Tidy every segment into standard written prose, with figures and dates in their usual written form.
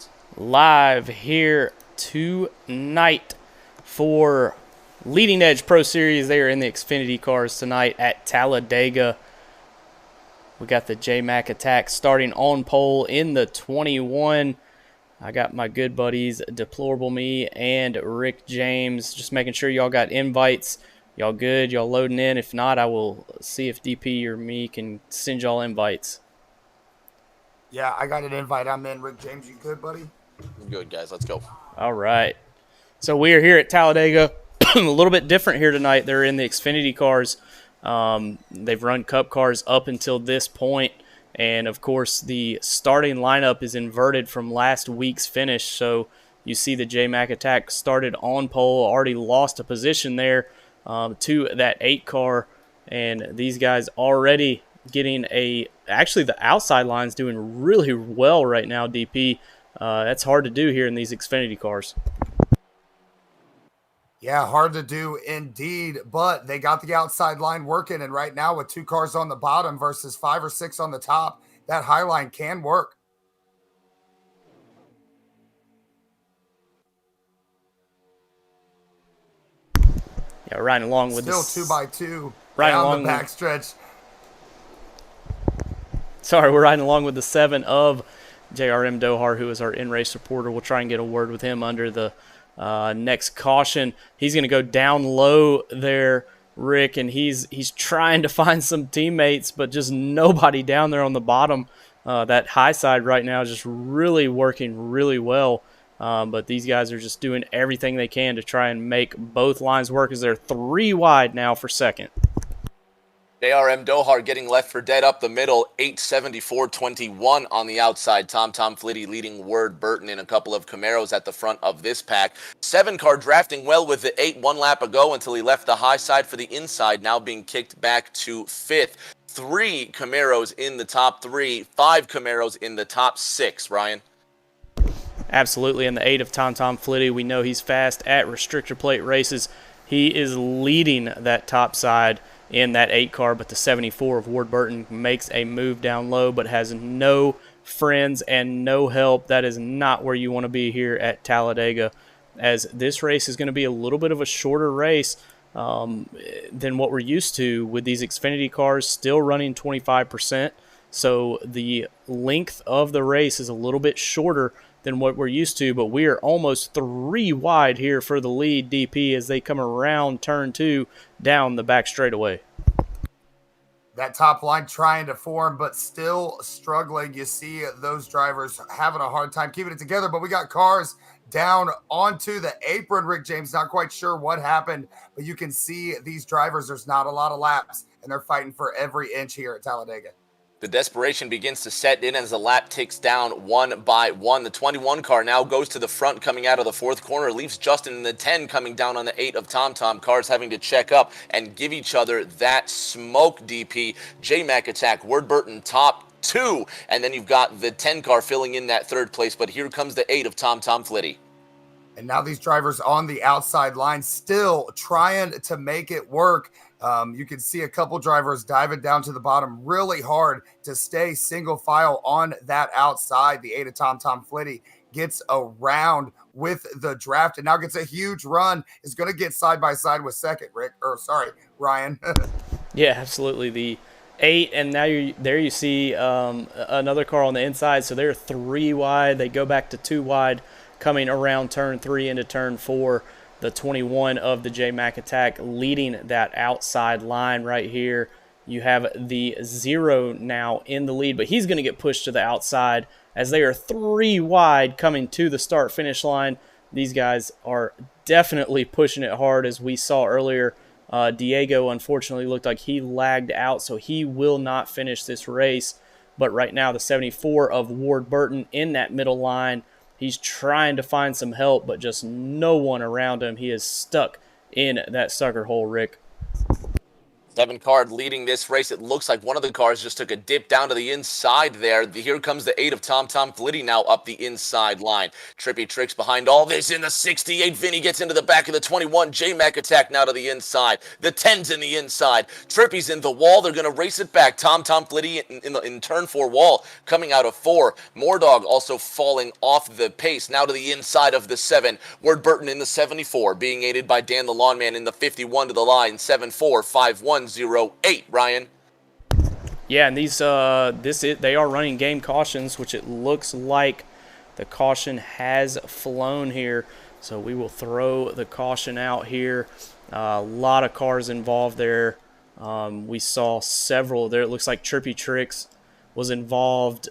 updates. Live here tonight for Leading Edge Pro Series. They are in the Xfinity cars tonight at Talladega. We got the J-Mac Attack starting on pole in the 21. I got my good buddies Deplorable Me and Rick James. Just making sure y'all got invites. Y'all good? Y'all loading in? If not, I will see if DP or me can send y'all invites. Yeah, I got an invite. I'm in. Rick James, you good, buddy? Good, guys. Let's go. All right. So we are here at Talladega. A little bit different here tonight. They're in the Xfinity cars. They've run Cup cars up until this point. And, of course, the starting lineup is inverted from last week's finish. So you see the J-Mac Attack started on pole, already lost a position there to that 8 car. And these guys already getting actually the outside line's doing really well right now, DP. That's hard to do here in these Xfinity cars. Yeah, hard to do indeed, but they got the outside line working, and right now with 2 cars on the bottom versus 5 or 6 on the top, that high line can work. Yeah, riding along with still 2x2 riding down along the backstretch. Sorry, we're riding along with the 7 of JRM Dohar, who is our in-race reporter. We'll try and get a word with him under the next caution. He's going to go down low there, Rick, and he's trying to find some teammates, but just nobody down there on the bottom. That high side right now is just really working really well. But these guys are just doing everything they can to try and make both lines work as they're 3 wide now for second. JRM Dohar getting left for dead up the middle, 874.21 on the outside. Tom Flitty leading Ward Burton in a couple of Camaros at the front of this pack. 7 car drafting well with the 8 1 lap ago until he left the high side for the inside, now being kicked back to 5th. 3 Camaros in the top 3, 5 Camaros in the top 6, Ryan. Absolutely, and the 8 of Tom Flitty, we know he's fast at restrictor plate races. He is leading that top side in that 8 car, but the 74 of Ward Burton makes a move down low but has no friends and no help. That is not where you want to be here at Talladega, as this race is going to be a little bit of a shorter race than what we're used to with these Xfinity cars still running 25%. So the length of the race is a little bit shorter than what we're used to, but we are almost 3 wide here for the lead, DP, as they come around turn 2 down the back straightaway. That top line trying to form, but still struggling. You see those drivers having a hard time keeping it together, but we got cars down onto the apron. Rick James, not quite sure what happened, but you can see these drivers, there's not a lot of laps, and they're fighting for every inch here at Talladega. The desperation begins to set in as the lap ticks down 1 by 1. The 21 car now goes to the front coming out of the 4th corner, leaves Justin in the 10 coming down on the 8 of Tom. Cars having to check up and give each other that smoke, DP. J-Mac Attack, Ward Burton top 2, and then you've got the 10 car filling in that 3rd place, but here comes the 8 of Tom Flitty. And now these drivers on the outside line still trying to make it work. You can see a couple drivers diving down to the bottom really hard to stay single file on that outside. The 8 of Tom Flitty gets around with the draft and now gets a huge run. Is going to get side by side with second, Ryan. Yeah, absolutely. The 8, and now you see another car on the inside. So they're 3 wide. They go back to 2 wide coming around turn 3 into turn 4. The 21 of the J-Mac Attack leading that outside line right here. You have the 0 now in the lead, but he's going to get pushed to the outside as they are 3 wide coming to the start-finish line. These guys are definitely pushing it hard, as we saw earlier. Diego, unfortunately, looked like he lagged out, so he will not finish this race. But right now, the 74 of Ward Burton in that middle line, he's trying to find some help, but just no one around him. He is stuck in that sucker hole, Rick. 7 car leading this race. It looks like one of the cars just took a dip down to the inside there. Here comes the 8 of Tom Flitty now up the inside line. Trippy Tricks behind all this in the 68. Vinny gets into the back of the 21. J-Mac attack now to the inside. The 10's in the inside. Trippy's in the wall. They're going to race it back. Tom Flitty in turn 4 wall coming out of 4. Moordog also falling off the pace now to the inside of the 7. Word Burton in the 74 being aided by Dan the Lawn Man in the 51 to the line. 7-4-5-1-0-8. Ryan. Yeah, and they are running game cautions, which it looks like the caution has flown here. So we will throw the caution out here. A lot of cars involved there. We saw several there. It looks like Trippy Tricks was involved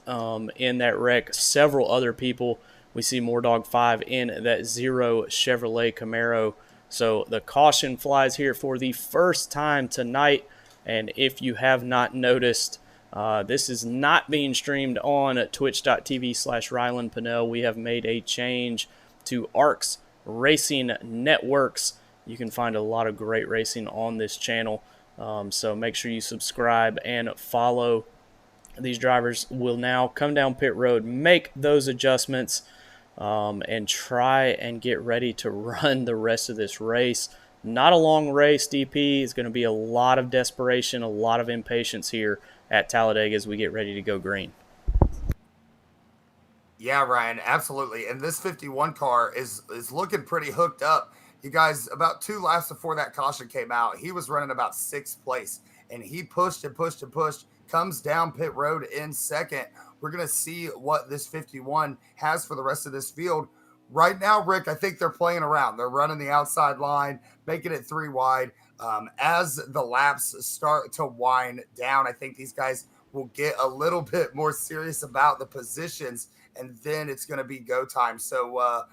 in that wreck. Several other people. We see Moordog 5 in that 0 Chevrolet Camaro. So the caution flies here for the first time tonight. And if you have not noticed, this is not being streamed on twitch.tv/Ryland Pinnell. We have made a change to ARCS Racing Networks. You can find a lot of great racing on this channel. So make sure you subscribe and follow. These drivers will now come down pit road, make those adjustments, and try and get ready to run the rest of this race. Not a long race, DP. It's going to be a lot of desperation, a lot of impatience here at Talladega as we get ready to go green. Yeah, Ryan, absolutely. And this 51 car is looking pretty hooked up. You guys, about 2 laps before that caution came out, he was running about 6th place, and he pushed and pushed and pushed, comes down pit road in 2nd. We're going to see what this 51 has for the rest of this field. Right now, Rick, I think they're playing around. They're running the outside line, making it 3 wide. As the laps start to wind down, I think these guys will get a little bit more serious about the positions, and then it's going to be go time. So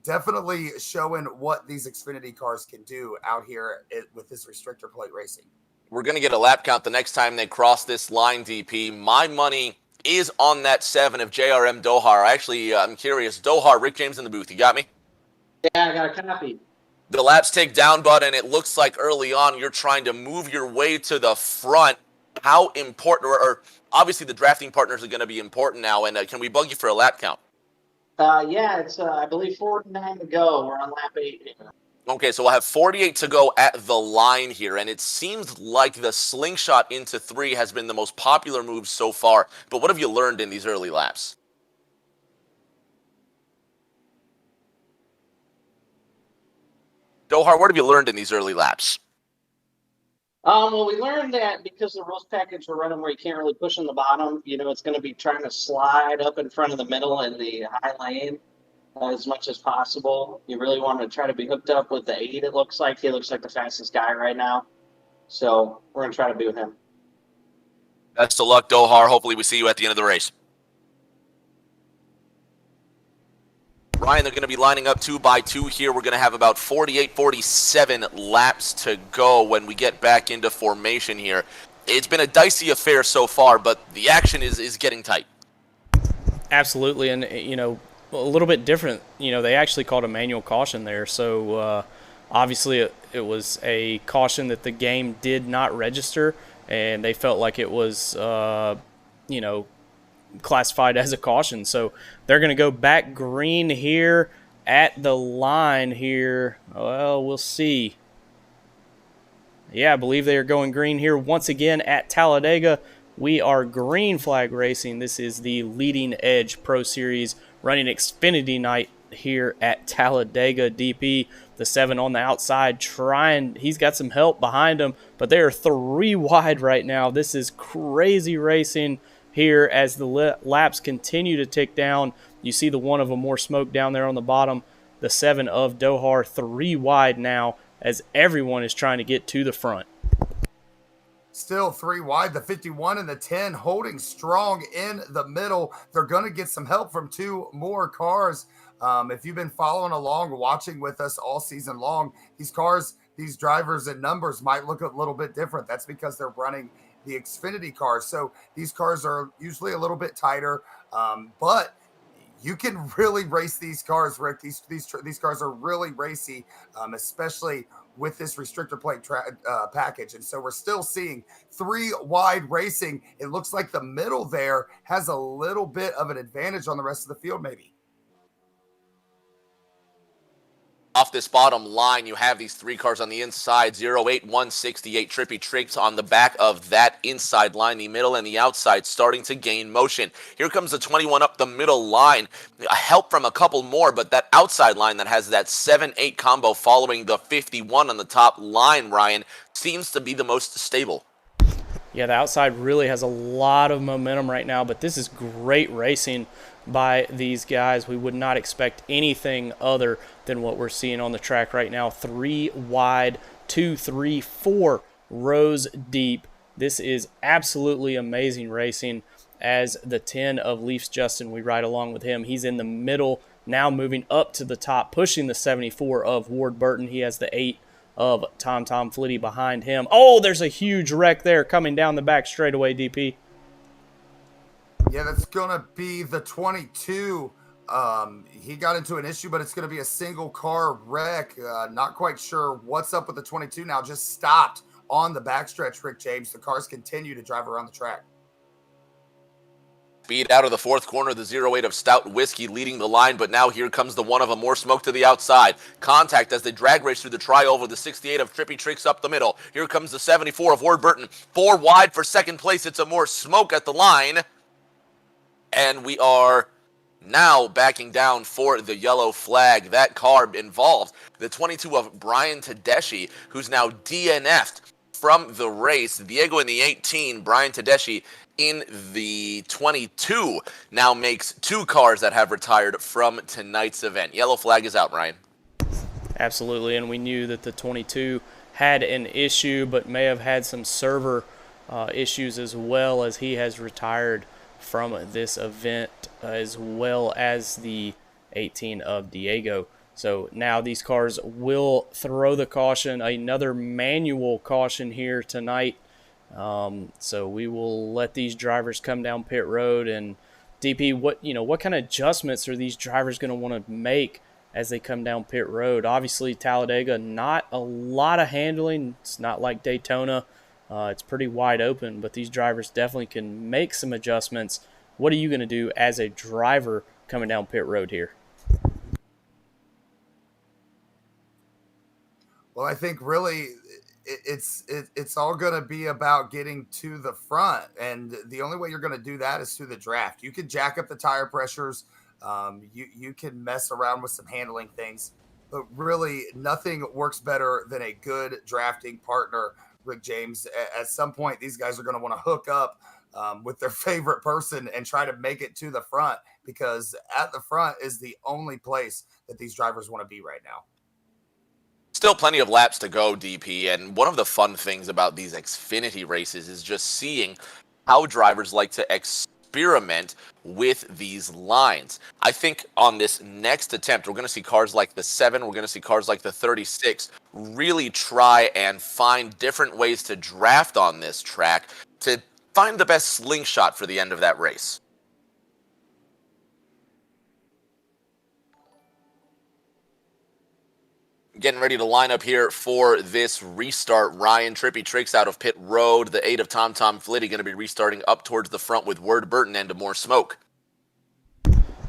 definitely showing what these Xfinity cars can do out here with this restrictor plate racing. We're going to get a lap count the next time they cross this line, DP. My money is on that 7 of JRM Dohar. Actually, I'm curious. Dohar, Rick James in the booth. You got me? Yeah, I got a copy. The laps take down button. It looks like early on you're trying to move your way to the front. How important, or obviously the drafting partners are going to be important now. And can we bug you for a lap count? Yeah, it's, I believe, 49 to go. We're on lap 8 here. Okay, so we'll have 48 to go at the line here, and it seems like the slingshot into 3 has been the most popular move so far. But what have you learned in these early laps? Dohar, what have you learned in these early laps? Well, we learned that because the rules package we're running where you can't really push on the bottom, it's going to be trying to slide up in front of the middle in the high lane as much as possible. You really want to try to be hooked up with the 8, it looks like. He looks like the fastest guy right now. So we're going to try to be with him. Best of luck, Dohar. Hopefully we see you at the end of the race. Ryan, they're going to be lining up 2 by 2 here. We're going to have about 48, 47 laps to go when we get back into formation here. It's been a dicey affair so far, but the action is getting tight. Absolutely, and, a little bit different. They actually called a manual caution there, so obviously it was a caution that the game did not register, and they felt like it was, classified as a caution. So they're going to go back green here at the line here. Well, we'll see. Yeah, I believe they are going green here once again at Talladega. We are green flag racing. This is the Leading Edge Pro Series running Xfinity night here at Talladega. DP, the 7 on the outside, he's got some help behind him, but they are 3 wide right now. This is crazy racing here as the laps continue to tick down. You see the one of them more smoke down there on the bottom. The 7 of Dohar 3 wide now as everyone is trying to get to the front. Still 3 wide. The 51 and the 10 holding strong in the middle. They're going to get some help from 2 more cars. If you've been following along, watching with us all season long, these cars, these drivers and numbers might look a little bit different. That's because they're running the Xfinity cars. So these cars are usually a little bit tighter, but you can really race these cars, Rick. These cars are really racy, especially with this restrictor plate package. And so we're still seeing 3 wide racing. It looks like the middle there has a little bit of an advantage on the rest of the field, maybe. Off this bottom line, you have these 3 cars on the inside, 08, 168, Trippy Tricks on the back of that inside line, the middle and the outside starting to gain motion. Here comes the 21 up the middle line, a help from a couple more, but that outside line that has that 7-8 combo following the 51 on the top line, Ryan, seems to be the most stable. Yeah, the outside really has a lot of momentum right now, but this is great racing by these guys. We would not expect anything other than what we're seeing on the track right now. 3 wide, 2, 3, 4 rows deep. This is absolutely amazing racing. As the 10 of Leafs Justin, we ride along with him. He's in the middle, now moving up to the top, pushing the 74 of Ward Burton. He has the 8 of Tom Flitty behind him. Oh, there's a huge wreck there coming down the back straightaway, DP. Yeah, that's going to be the 22. He got into an issue, but it's going to be a single car wreck. Not quite sure what's up with the 22 now. Just stopped on the backstretch, Rick James. The cars continue to drive around the track. Speed out of the 4th corner, the 08 of Stout Whiskey leading the line, but now here comes the one of a more smoke to the outside. Contact as they drag race through the tri-oval, the 68 of Trippy Tricks up the middle. Here comes the 74 of Ward Burton. 4 wide for second place. It's a more smoke at the line. And we are now backing down for the yellow flag. That car involved the 22 of Brian Tedeschi, who's now DNF'd from the race. Diego in the 18, Brian Tedeschi in the 22 now makes 2 cars that have retired from tonight's event. Yellow flag is out, Ryan. Absolutely, and we knew that the 22 had an issue, but may have had some server issues as well, as he has retired from this event, as well as the 18 of Diego. So now these cars will throw the caution, another manual caution here tonight. So we will let these drivers come down pit road. And DP, what kind of adjustments are these drivers going to want to make as they come down pit road? Obviously, Talladega, not a lot of handling. It's not like Daytona. It's pretty wide open, but these drivers definitely can make some adjustments. What are you going to do as a driver coming down pit road here? Well, I think really it's all going to be about getting to the front, and the only way you're going to do that is through the draft. You can jack up the tire pressures, you can mess around with some handling things, but really nothing works better than a good drafting partner, Rick James. At some point, these guys are going to want to hook up with their favorite person and try to make it to the front, because at the front is the only place that these drivers want to be right now. Still plenty of laps to go, DP, and one of the fun things about these Xfinity races is just seeing how drivers like to experiment with these lines. I think on this next attempt, we're going to see cars like the 7, we're going to see cars like the 36 really try and find different ways to draft on this track to find the best slingshot for the end of that race. Getting ready to line up here for this restart. Ryan, Trippy Tricks out of pit road. The 8 of Tom Flitty going to be restarting up towards the front with Ward Burton and more smoke.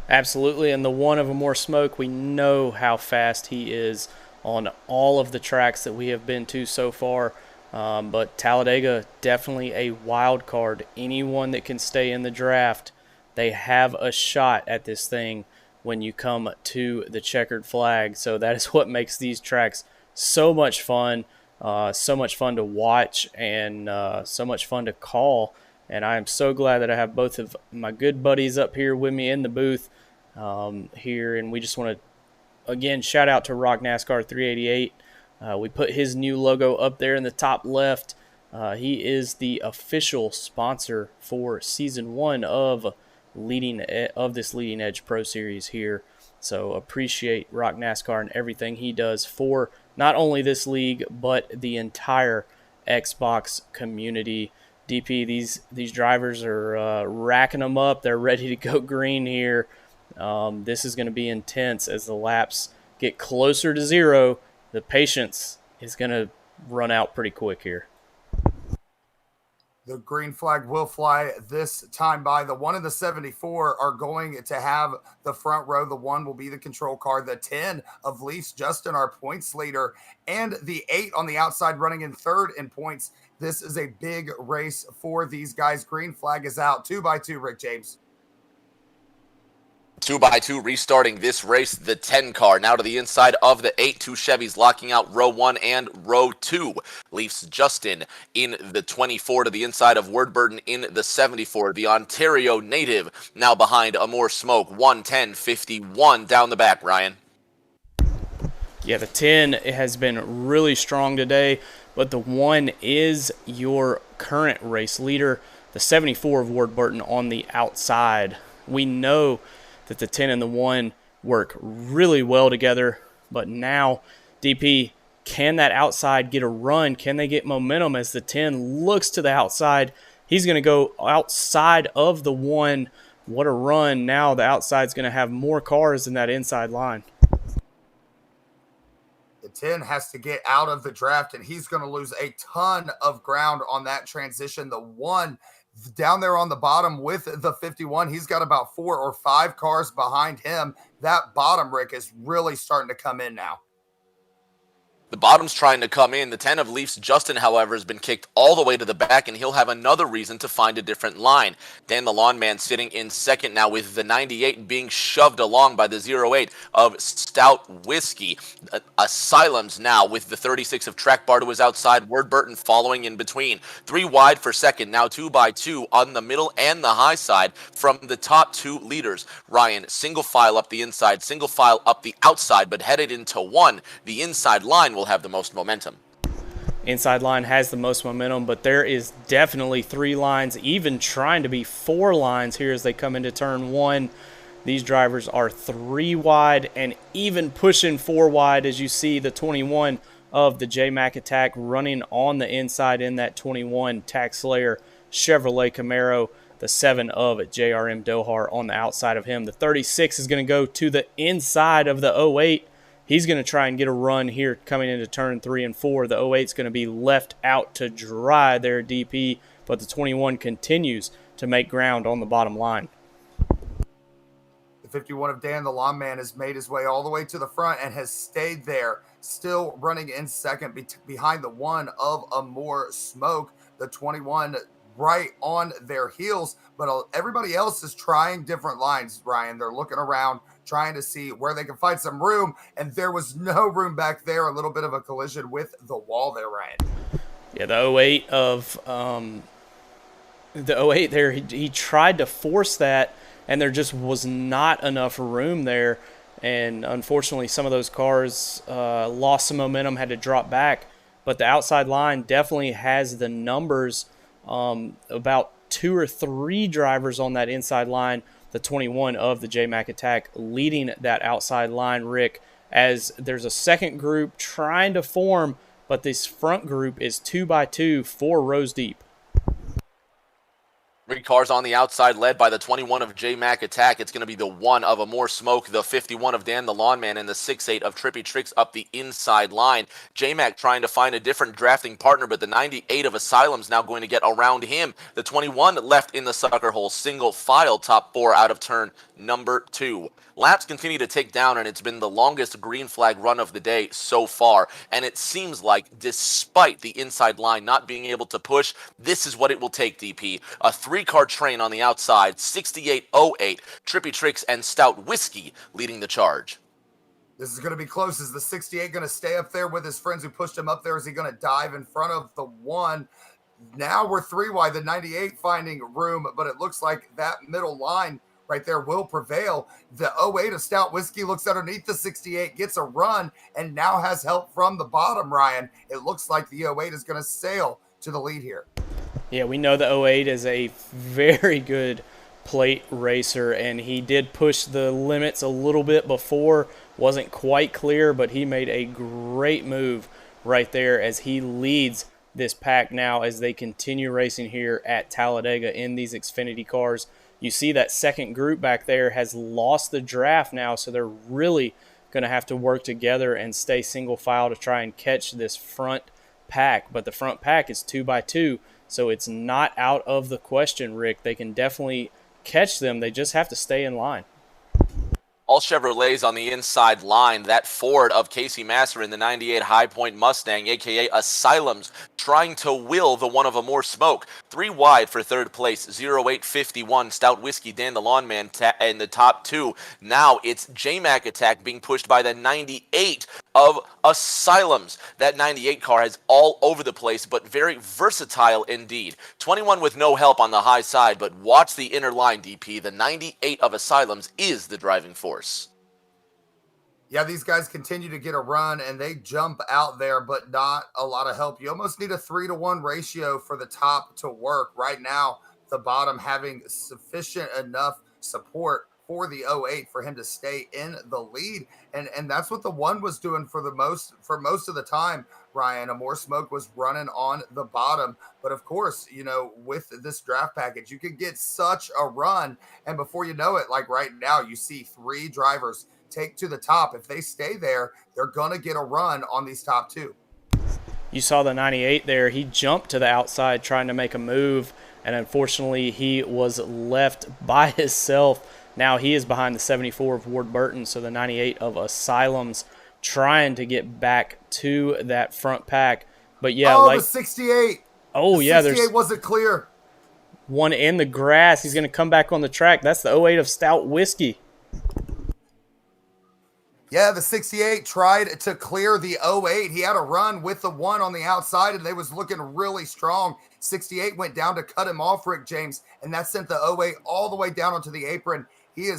Absolutely, and the 1 of a more smoke, we know how fast he is on all of the tracks that we have been to so far. But Talladega, definitely a wild card. Anyone that can stay in the draft, they have a shot at this thing when you come to the checkered flag. So that is what makes these tracks so much fun to watch, and so much fun to call. And I am so glad that I have both of my good buddies up here with me in the booth here. And we just want to, again, shout out to Rock NASCAR 388. We put his new logo up there in the top left. He is the official sponsor for Season 1 of this Leading Edge Pro Series here. So appreciate Rock NASCAR and everything he does for not only this league, but the entire Xbox community. DP, these drivers are racking them up. They're ready to go green here. This is going to be intense as the laps get closer to zero. The patience is going to run out pretty quick here. The green flag will fly this time by. The 1 and the 74 are going to have the front row. The 1 will be the control car. The 10 of Leafs Justin, our points leader, and the 8 on the outside running in third in points. This is a big race for these guys. Green flag is out. 2 by 2, Rick James. 2 by 2 restarting this race. The 10 car now to the inside of the 8. 2 Chevys locking out row 1 and row 2. Leafs Justin in the 24 to the inside of Ward Burton in the 74. The Ontario native now behind Amore Smoke. 1:10:51 down the back, Ryan. Yeah, the 10 has been really strong today, but the 1 is your current race leader. The 74 of Ward Burton on the outside. We know that the 10 and the 1 work really well together, but now, DP, can that outside get a run? Can they get momentum as the 10 looks to the outside? He's going to go outside of the 1. What a run. Now the outside's going to have more cars in that inside line. The 10 has to get out of the draft, and he's going to lose a ton of ground on that transition. The 1 down there on the bottom with the 51, he's got about 4 or 5 cars behind him. That bottom, Rick, is really starting to come in now. The bottom's trying to come in. The 10 of Leafs Justin, however, has been kicked all the way to the back, and he'll have another reason to find a different line. Dan the Lawn Man sitting in second now with the 98 being shoved along by the 08 of Stout Whiskey. Asylums now with the 36 of Track Bar to his outside. Ward Burton following in between. 3 wide for second. Now 2 by 2 on the middle and the high side from the top 2 leaders. Ryan, single file up the inside, single file up the outside, but headed into 1. The inside line will have the most momentum. Inside line has the most momentum, but there is definitely 3 lines, even trying to be 4 lines here as they come into turn 1. These drivers are 3 wide and even pushing 4 wide as you see the 21 of the J-Mac Attack running on the inside in that 21 Tax Slayer Chevrolet Camaro. The 7 of JRM Dohar on the outside of him. The 36 is going to go to the inside of the 08. He's going to try and get a run here coming into turn 3 and 4. The 08 is going to be left out to dry there, DP, but the 21 continues to make ground on the bottom line. The 51 of Dan the Lawn Man has made his way all the way to the front and has stayed there, still running in second behind the 1 of Amore Smoke. The 21 right on their heels, but everybody else is trying different lines, Ryan. They're looking around, trying to see where they can find some room, and there was no room back there. A little bit of a collision with the wall there, Ryan. Yeah, the 08 of the 08 there, he tried to force that, and there just was not enough room there, and unfortunately some of those cars lost some momentum, had to drop back, but the outside line definitely has the numbers. About 2 or 3 drivers on that inside line. The 21 of the J-Mac Attack leading that outside line, Rick, as there's a second group trying to form, but this front group is 2 by 2, 4 rows deep. 3 cars on the outside led by the 21 of J-Mac Attack. It's going to be the 1 of Amore Smoke, the 51 of Dan the Lawn Man, and the 68 of Trippy Tricks up the inside line. J-Mac trying to find a different drafting partner, but the 98 of Asylum's now going to get around him. The 21 left in the sucker hole, single file top 4 out of turn number 2. Laps continue to tick down, and it's been the longest green flag run of the day so far. And it seems like, despite the inside line not being able to push, this is what it will take, DP. A 3-car train on the outside, 6808, Trippy Tricks and Stout Whiskey leading the charge. This is going to be close. Is the 68 going to stay up there with his friends who pushed him up there? Is he going to dive in front of the 1? Now we're 3 wide, the 98 finding room, but it looks like that middle line right there will prevail. The 08 of Stout Whiskey looks underneath the 68, gets a run, and now has help from the bottom, Ryan. It looks like the 08 is going to sail to the lead here. Yeah, we know the 08 is a very good plate racer, and he did push the limits a little bit before. Wasn't quite clear, but he made a great move right there as he leads this pack now as they continue racing here at Talladega in these Xfinity cars. you see that second group back there has lost the draft now, so they're really going to have to work together and stay single file to try and catch this front pack. But the front pack is 2x2, so it's not out of the question, Rick. They can definitely catch them. They just have to stay in line. All Chevrolets on the inside line. That Ford of Casey Masser in the 98 High Point Mustang, a.k.a. Asylums, trying to will the one of a more smoke. 3 wide for third place, 0851. Stout Whiskey Dan the Lawn Man in the top 2. Now it's J-Mac Attack being pushed by the 98 of Asylums. That 98 car is all over the place, but very versatile indeed. 21 with no help on the high side, but watch the inner line, DP. The 98 of Asylums is the driving force. Yeah, these guys continue to get a run and they jump out there, but not a lot of help. You almost need a 3-to-1 ratio for the top to work. Right now, the bottom having sufficient enough support for the 08 for him to stay in the lead. And that's what the 1 was doing for most of the time, Ryan. Amore Smoke was running on the bottom. But of course, with this draft package, you can get such a run. And before you know it, like right now, you see 3 drivers take to the top. If they stay there, they're going to get a run on these top 2. You saw the 98 there. He jumped to the outside trying to make a move, and unfortunately he was left by himself. Now he is behind the 74 of Ward Burton, so the 98 of Asylums trying to get back to that front pack. But yeah, the 68. Oh, the yeah, 68 wasn't clear. One in the grass. He's going to come back on the track. That's the 08 of Stout Whiskey. Yeah, the 68 tried to clear the 08. He had a run with the 1 on the outside, and they was looking really strong. 68 went down to cut him off, Rick James, and that sent the 08 all the way down onto the apron. He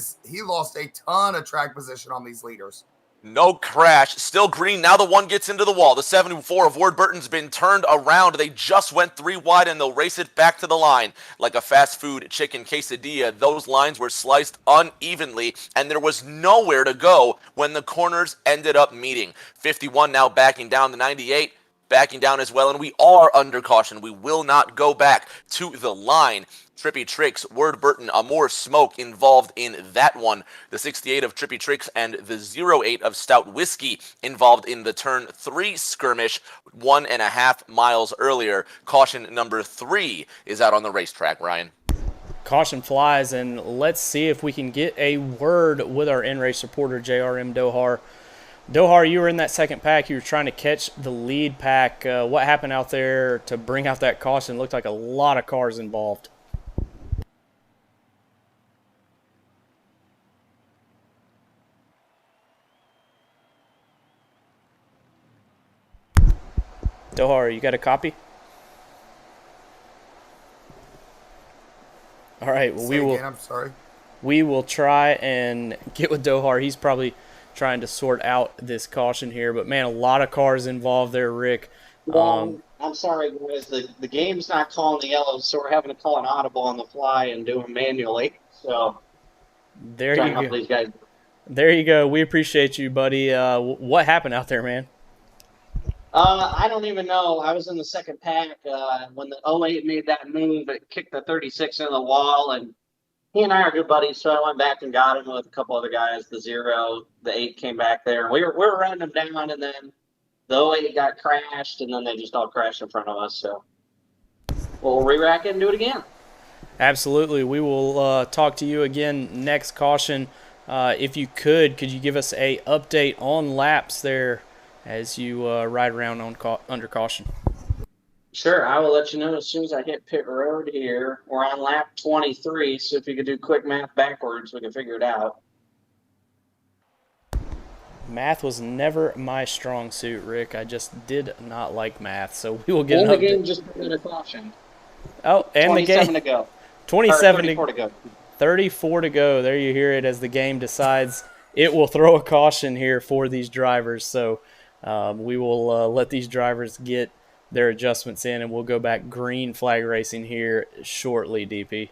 lost a ton of track position on these leaders. No crash. Still green. Now the 1 gets into the wall. The 74 of Ward Burton's been turned around. They just went 3 wide, and they'll race it back to the line. Like a fast food chicken quesadilla, those lines were sliced unevenly, and there was nowhere to go when the corners ended up meeting. 51 now backing down. The 98 backing down as well, and we are under caution. We will not go back to the line. Trippy Tricks, Word Burton, Amore Smoke involved in that one. The 68 of Trippy Tricks and the 08 of Stout Whiskey involved in the turn 3 skirmish 1.5 miles earlier. Caution number 3 is out on the racetrack, Ryan. Caution flies, and let's see if we can get a word with our in-race reporter, JRM Dohar. Dohar, you were in that second pack. You were trying to catch the lead pack. What happened out there to bring out that caution? It looked like a lot of cars involved. Dohar, you got a copy? All right. Well, I'm sorry. We will try and get with Dohar. He's probably trying to sort out this caution here, but man, a lot of cars involved there, Rick. Well, I'm sorry, guys. The game's not calling the yellows, so we're having to call an audible on the fly and do them manually. So there you go. These guys. There you go. We appreciate you, buddy. What happened out there, man? I don't even know. I was in the second pack when the 08 made that move. It kicked the 36 into the wall, and he and I are good buddies, so I went back and got him with a couple other guys. The 0, the 8 came back there. We were running them down, and then the 08 got crashed, and then they just all crashed in front of us. So we'll re-rack it and do it again. Absolutely. We will talk to you again next caution. If you could you give us a update on laps there as you ride around on under caution? Sure, I will let you know as soon as I hit pit road here. We're on lap 23, so if you could do quick math backwards, we can figure it out. Math was never my strong suit, Rick. I just did not like math, so we will get an update. The game just put in a caution. Oh, and the game. 27 to go. 34 to go. 34 to go. There you hear it as the game decides it will throw a caution here for these drivers. So we will let these drivers get their adjustments in, and we'll go back green flag racing here shortly, DP.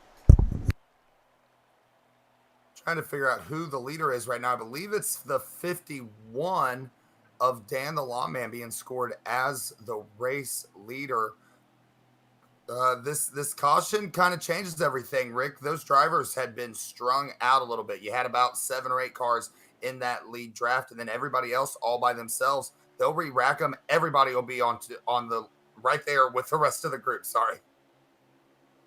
Trying to figure out who the leader is right now. I believe it's the 51 of Dan the Lawman being scored as the race leader. This caution kind of changes everything, Rick. Those drivers had been strung out a little bit. You had about 7 or 8 cars in that lead draft, and then everybody else all by themselves. They'll re-rack them. Everybody will be on the right there with the rest of the group. Sorry.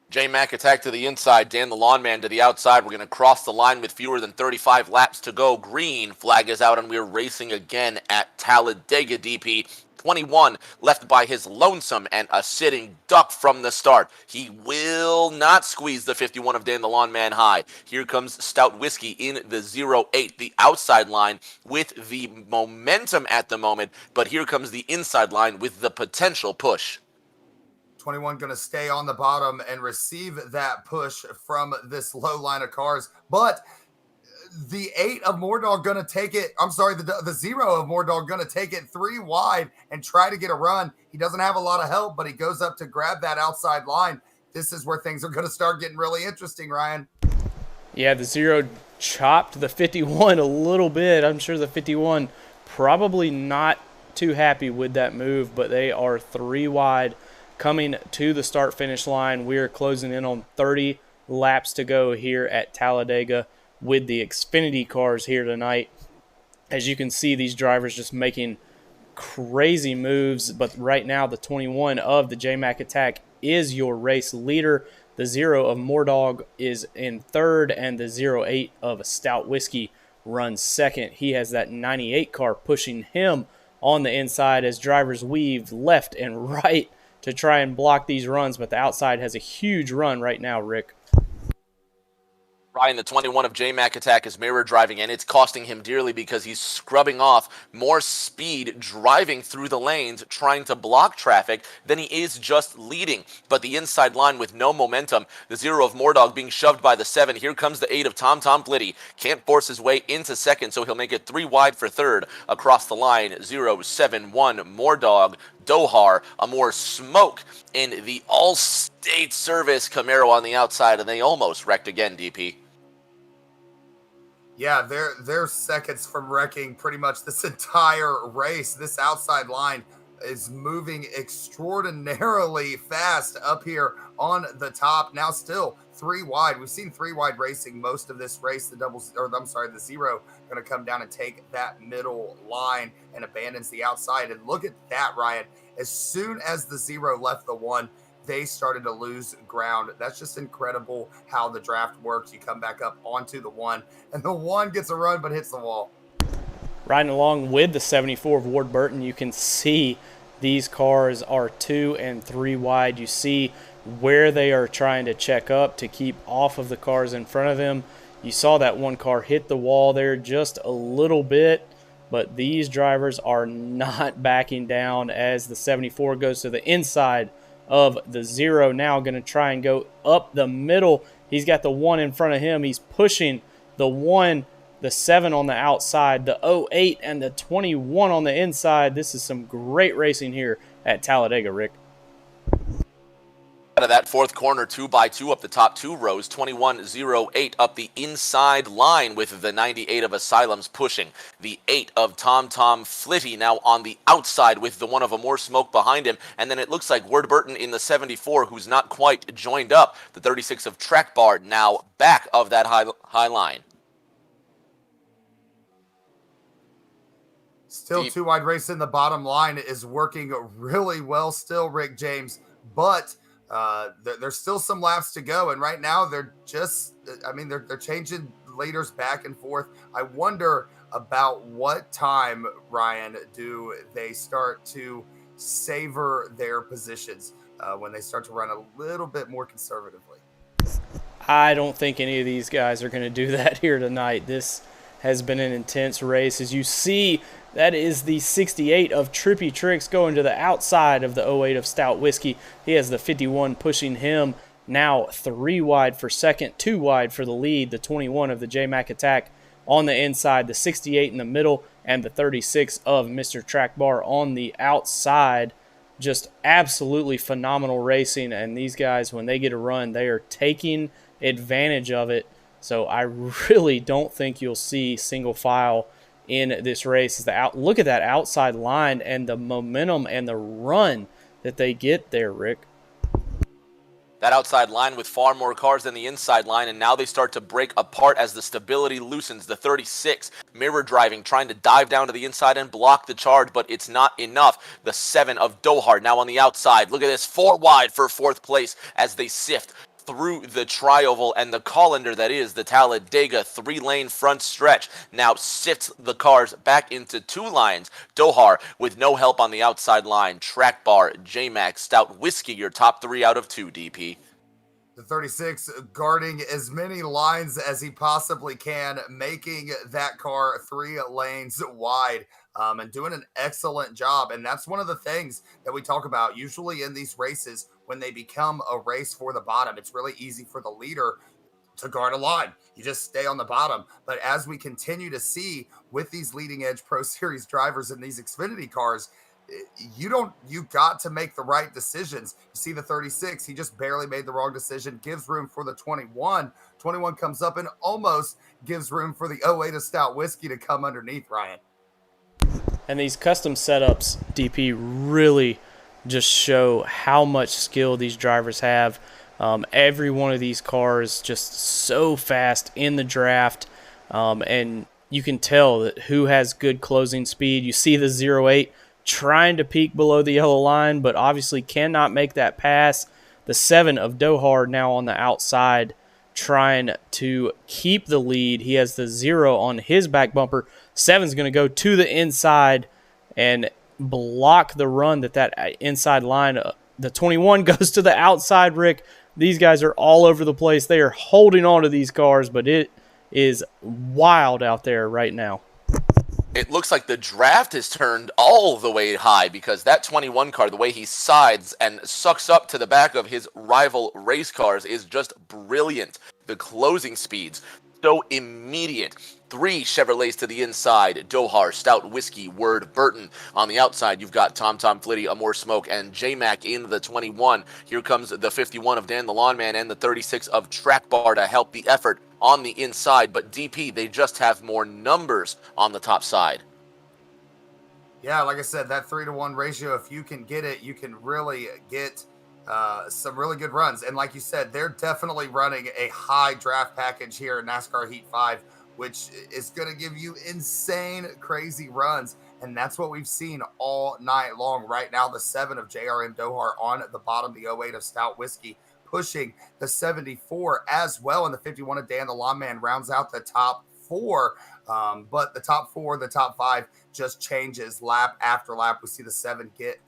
J-Mac attack to the inside, Dan the Lawn Man to the outside. We're going to cross the line with fewer than 35 laps to go. Green flag is out, and we're racing again at Talladega, DP. 21 left by his lonesome and a sitting duck from the start. He will not squeeze the 51 of Dan the Lawn Man high. Here comes Stout Whiskey in the 08, the outside line with the momentum at the moment, but here comes the inside line with the potential push. 21 going to stay on the bottom and receive that push from this low line of cars. But the 8 of Moordog going to take it. I'm sorry, the 0 of Moordog going to take it 3 wide and try to get a run. He doesn't have a lot of help, but he goes up to grab that outside line. This is where things are going to start getting really interesting, Ryan. Yeah, the 0 chopped the 51 a little bit. I'm sure the 51 probably not too happy with that move, but they are 3 wide coming to the start-finish line. We are closing in on 30 laps to go here at Talladega with the Xfinity cars here tonight. As you can see, these drivers just making crazy moves, but right now the 21 of the J-Mac Attack is your race leader. The 0 of Moordog is in third, and the 08 of Stout Whiskey runs second. He has that 98 car pushing him on the inside as drivers weave left and right to try and block these runs, but the outside has a huge run right now, Rick. Ryan, the 21 of J-Mac Attack is mirror driving, and it's costing him dearly because he's scrubbing off more speed driving through the lanes, trying to block traffic than he is just leading. But the inside line with no momentum, the 0 of Moordog being shoved by the 7. Here comes the 8 of Tom Flitty. Can't force his way into second, so he'll make it 3 wide for third. Across the line, 071 Moordog. Dohar, a more smoke in the all-state service Camaro on the outside, and they almost wrecked again, DP. Yeah, they're seconds from wrecking pretty much this entire race. This outside line is moving extraordinarily fast up here on the top. Now still 3 wide. We've seen 3 wide racing most of this race. The 0 going to come down and take that middle line and abandons the outside. And look at that, Ryan. As soon as the 0 left the 1, they started to lose ground. That's just incredible how the draft works. You come back up onto the 1, and the 1 gets a run but hits the wall. Riding along with the 74 of Ward Burton, you can see these cars are 2 and 3 wide. You see where they are trying to check up to keep off of the cars in front of them. You saw that 1 car hit the wall there just a little bit, but these drivers are not backing down as the 74 goes to the inside of the 0. Now going to try and go up the middle. He's got the 1 in front of him. He's pushing the 1, the 7 on the outside, the 08 and the 21 on the inside. This is some great racing here at Talladega, Rick. Out of that fourth corner, 2x2 up the top 2 rows, 21-08 up the inside line with the 98 of Asylum's pushing. The 8 of Tom Flitty now on the outside with the 1 of a more smoke behind him. And then it looks like Ward Burton in the 74, who's not quite joined up. The 36 of Track Bar now back of that high line. Still 2 wide race in the bottom line is working really well still, Rick James. But there's still some laps to go, and right now they're changing leaders back and forth. I wonder about what time, Ryan, do they start to savor their positions when they start to run a little bit more conservatively. I don't think any of these guys are going to do that here tonight. This has been an intense race. As you see, that is the 68 of Trippy Tricks going to the outside of the 08 of Stout Whiskey. He has the 51 pushing him. Now 3 wide for second, 2 wide for the lead. The 21 of the J-Mac Attack on the inside, the 68 in the middle, and the 36 of Mr. Track Bar on the outside. Just absolutely phenomenal racing, and these guys, when they get a run, they are taking advantage of it. So I really don't think you'll see single file in this race. Look at that outside line and the momentum and the run that they get there, Rick. That outside line with far more cars than the inside line, and now they start to break apart as the stability loosens. The 36 mirror driving, trying to dive down to the inside and block the charge, but it's not enough. The 7 of Dohar now on the outside. Look at this, 4 wide for 4th place as they sift through the trioval, and the colander that is the Talladega 3-lane front stretch now sifts the cars back into 2 lines. Dohar with no help on the outside line. Track bar, J-Mac, Stout Whiskey, your top 3 out of 2, DP. The 36 guarding as many lines as he possibly can, making that car 3 lanes wide, and doing an excellent job. And that's one of the things that we talk about usually in these races. When they become a race for the bottom, it's really easy for the leader to guard a line. You just stay on the bottom. But as we continue to see with these leading edge Pro Series drivers in these Xfinity cars, you got to make the right decisions. You see the 36, he just barely made the wrong decision, gives room for the 21. 21 comes up and almost gives room for the 08 of Stout Whiskey to come underneath, Ryan. And these custom setups, DP, really just show how much skill these drivers have. Every one of these cars just so fast in the draft, and you can tell that who has good closing speed. You see the 08 trying to peak below the yellow line, but obviously cannot make that pass. The 7 of Dohar now on the outside trying to keep the lead. He has the 0 on his back bumper. 7's going to go to the inside and block the run that inside line. The 21 goes to the outside, Rick. These guys are all over the place. They are holding on to these cars, but it is wild out there right now. It looks like the draft has turned all the way high because that 21 car, the way he sides and sucks up to the back of his rival race cars is just brilliant. The closing speeds, so immediate. 3 Chevrolets to the inside, Dohar, Stout Whiskey, Word, Burton. On the outside, you've got Tom Flitty, Amore Smoke, and J-Mac in the 21. Here comes the 51 of Dan the Lawn Man and the 36 of Track Bar to help the effort on the inside. But DP, they just have more numbers on the top side. Yeah, like I said, that 3-to-1 ratio, if you can get it, you can really get some really good runs. And like you said, they're definitely running a high draft package here in NASCAR Heat 5, which is going to give you insane, crazy runs. And that's what we've seen all night long. Right now, the 7 of JRM Dohar on the bottom, the 08 of Stout Whiskey pushing the 74 as well. And the 51 of Dan the Lawn Man rounds out the top 4. But the top 4, the top 5 just changes lap after lap. We see the 7 get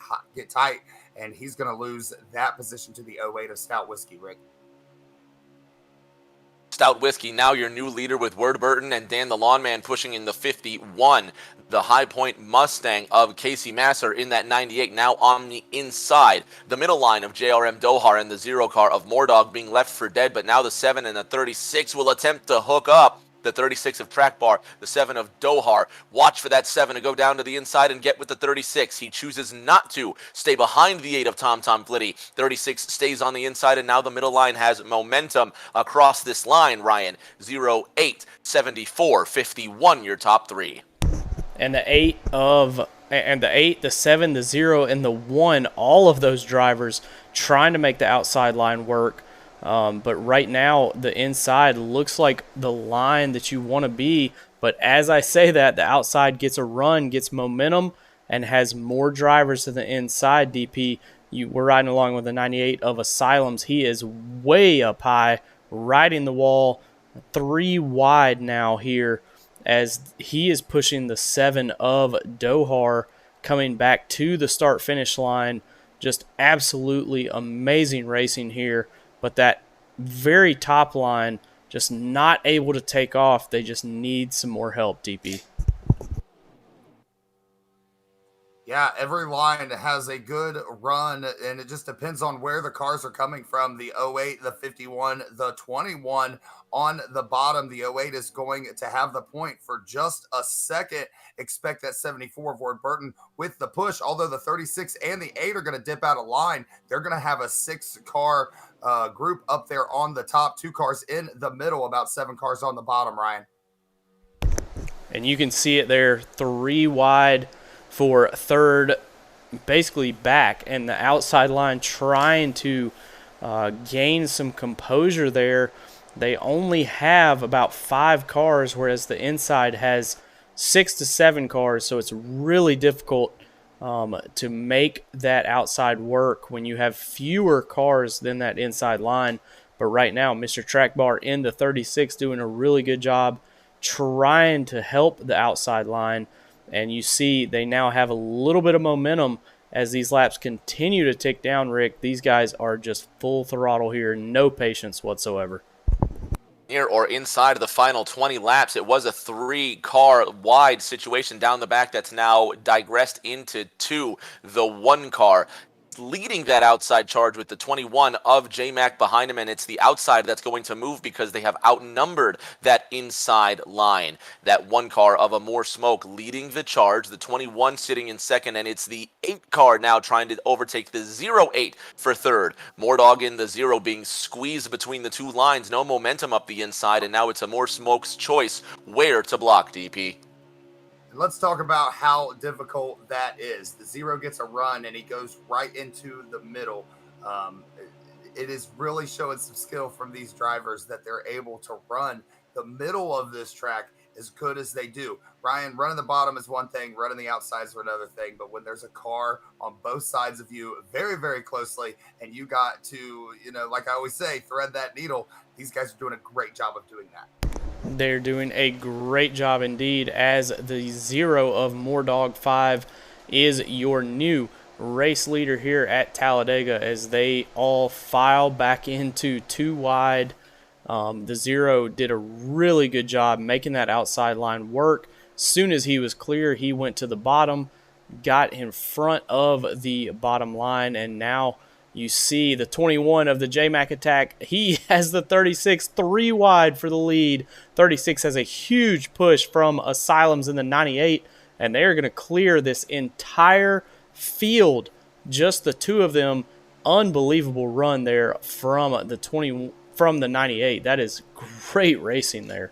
tight, and he's going to lose that position to the 08 of Stout Whiskey, Rick. Stout Whiskey, now your new leader with Word Burton and Dan the Lawn Man pushing in the 51. The High Point Mustang of Casey Masser in that 98 now on the inside. The middle line of JRM Dohar and the 0 car of Mordog being left for dead, but now the 7 and the 36 will attempt to hook up. The 36 of Track Bar, the 7 of Dohar. Watch for that 7 to go down to the inside and get with the 36. He chooses not to stay behind the 8 of Tom Flitty. 36 stays on the inside, and now the middle line has momentum across this line, Ryan. 0, 8, 74, 51, your top 3. And the 8, the 7, the 0, and the 1, all of those drivers trying to make the outside line work. But right now, the inside looks like the line that you want to be. But as I say that, the outside gets a run, gets momentum, and has more drivers to the inside, DP. We're riding along with the 98 of Asylums. He is way up high, riding the wall, 3 wide now here, as he is pushing the 7 of Dohar, coming back to the start-finish line. Just absolutely amazing racing here. But that very top line just not able to take off. They just need some more help, DP. Yeah, every line has a good run, and it just depends on where the cars are coming from. The 08, the 51, the 21 on the bottom. The 08 is going to have the point for just a second. Expect that 74 of Ward Burton with the push, although the 36 and the 8 are going to dip out of line. They're going to have a 6-car group up there on the top, 2 cars in the middle, about 7 cars on the bottom, Ryan. And you can see it there, 3 wide for third, basically back, and the outside line trying to gain some composure there. They only have about 5 cars, whereas the inside has 6 to 7 cars, so it's really difficult to make that outside work when you have fewer cars than that inside line. But right now, Mr. Track Bar in the 36 doing a really good job trying to help the outside line. And you see they now have a little bit of momentum as these laps continue to tick down, Rick. These guys are just full throttle here, no patience whatsoever. Near or inside of the final 20 laps, it was a 3-car wide situation down the back that's now digressed into 2. The 1 car leading that outside charge with the 21 of J-Mac behind him, and it's the outside that's going to move because they have outnumbered that inside line. That 1 car of a More Smoke leading the charge, the 21 sitting in second, and it's the 8 car now trying to overtake the 0-8 for third. Mordog in the 0 being squeezed between the 2 lines, no momentum up the inside, and now it's a More Smoke's choice where to block, DP. Let's talk about how difficult that is. The 0 gets a run and he goes right into the middle. It is really showing some skill from these drivers that they're able to run the middle of this track as good as they do. Ryan, running the bottom is one thing, running the outsides is another thing. But when there's a car on both sides of you very, very closely, and you got to, like I always say, thread that needle, these guys are doing a great job of doing that. They're doing a great job indeed, as the 0 of Mordog 5 is your new race leader here at Talladega as they all file back into 2 wide. The 0 did a really good job making that outside line work. As soon as he was clear, he went to the bottom, got in front of the bottom line, and now you see the 21 of the J-Mac attack. He has the 36 3 wide for the lead. 36 has a huge push from Asylums in the 98, and they're going to clear this entire field. Just the 2 of them. Unbelievable run there from the 98. That is great racing there.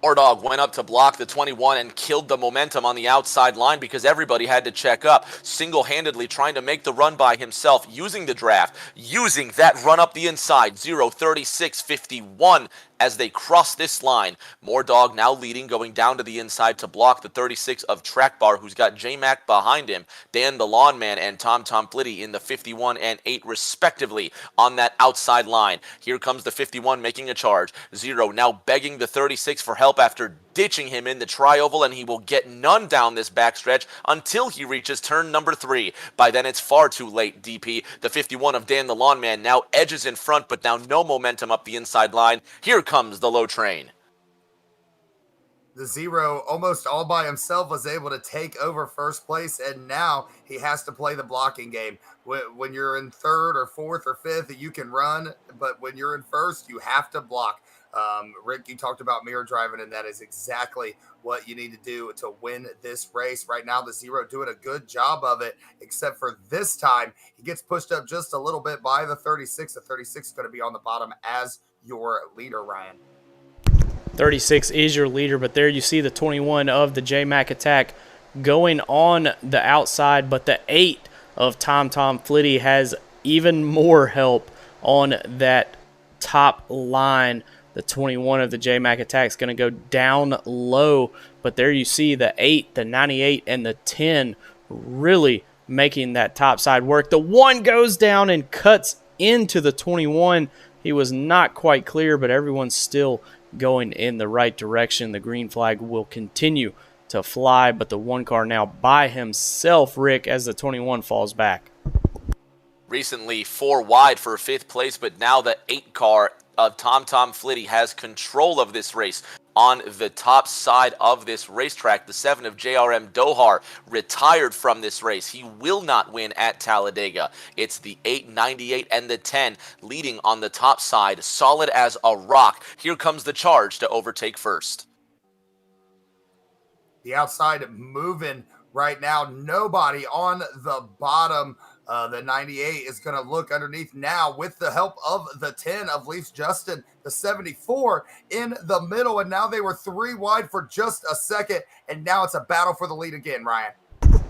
Mordog went up to block the 21 and killed the momentum on the outside line because everybody had to check up, single-handedly trying to make the run by himself, using the draft, using that run up the inside, 0:36.51 as they cross this line. Mordog now leading, going down to the inside to block the 36 of Track Bar, who's got J-Mac behind him, Dan the Lawn Man and Tom Flitty in the 51 and 8 respectively on that outside line. Here comes the 51 making a charge. 0 now begging the 36 for help after ditching him in the tri-oval, and he will get none down this backstretch until he reaches turn number 3. By then it's far too late, DP. The 51 of Dan the Lawn Man now edges in front, but now no momentum up the inside line. Here comes the low train. The 0 almost all by himself was able to take over first place, and now he has to play the blocking game. When you're in 3rd or 4th or 5th, you can run, but when you're in 1st, you have to block. Rick, you talked about mirror driving, and that is exactly what you need to do to win this race. Right now, the 0 doing a good job of it, except for this time, he gets pushed up just a little bit by the 36. The 36 is going to be on the bottom as your leader, Ryan. 36 is your leader, but there you see the 21 of the J-Mac attack going on the outside, but the 8 of Tom Flitty has even more help on that top line. The 21 of the J-Mac attack is going to go down low, but there you see the 8, the 98, and the 10 really making that top side work. The 1 goes down and cuts into the 21. He was not quite clear, but everyone's still going in the right direction. The green flag will continue to fly, but the 1 car now by himself, Rick, as the 21 falls back. Recently 4 wide for 5th place, but now the 8 car of Tom Flitty has control of this race on the top side of this racetrack. The 7 of JRM Dohar retired from this race. He will not win at Talladega. It's the 8, 98, and the 10 leading on the top side, solid as a rock. Here comes the charge to overtake first. The outside moving right now. Nobody on the bottom. The 98 is going to look underneath now with the help of the 10 of Leafs Justin, the 74 in the middle. And now they were 3 wide for just a second. And now it's a battle for the lead again, Ryan.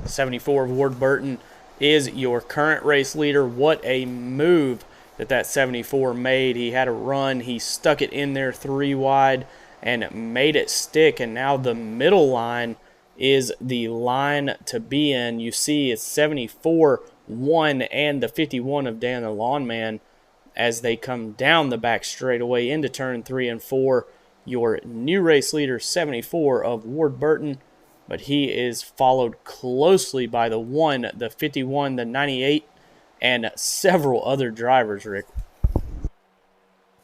74 of Ward Burton is your current race leader. What a move that 74 made. He had a run. He stuck it in there 3 wide and made it stick. And now the middle line is the line to be in. You see it's 74, 1, and the 51 of Dan the Lawn Man as they come down the back straightaway into turn 3 and 4. Your new race leader, 74 of Ward Burton, but he is followed closely by the 1, the 51, the 98, and several other drivers, Rick.